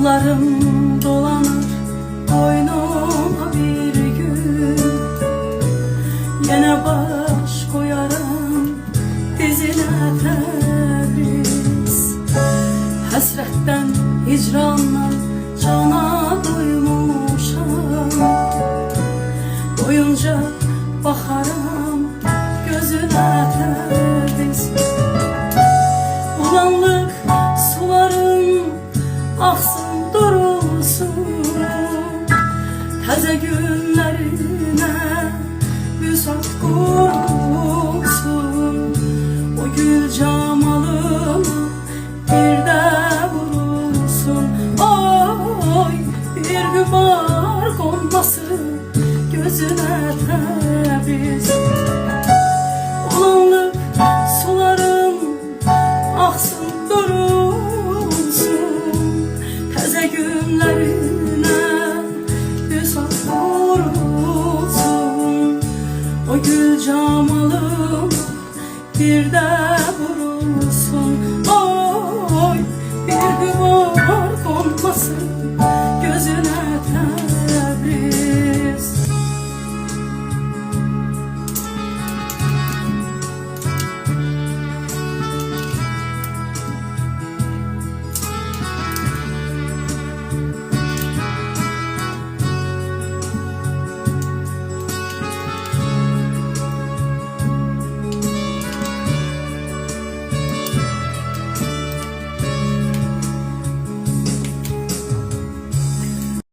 Yıllarım dolanır boynuma bir gün, yine baş koyarım dizine Tebriz. Həsrətdən, hicrandan cana doymuşam, doyunca baxaram gözünə Təbriz. Bulanlıq suların axsın durulsun, təzə günlərinə büsat qurulsun. O gül camalını bir də vurulsun. Oy, bir gübar qonmasın gözünə Təbriz. Bulanlıq suların axsın durulsun, təzə günlərinə büsat vurulsun. O gül camalım bir də vurulsun. Oy, bir gübar qonmasın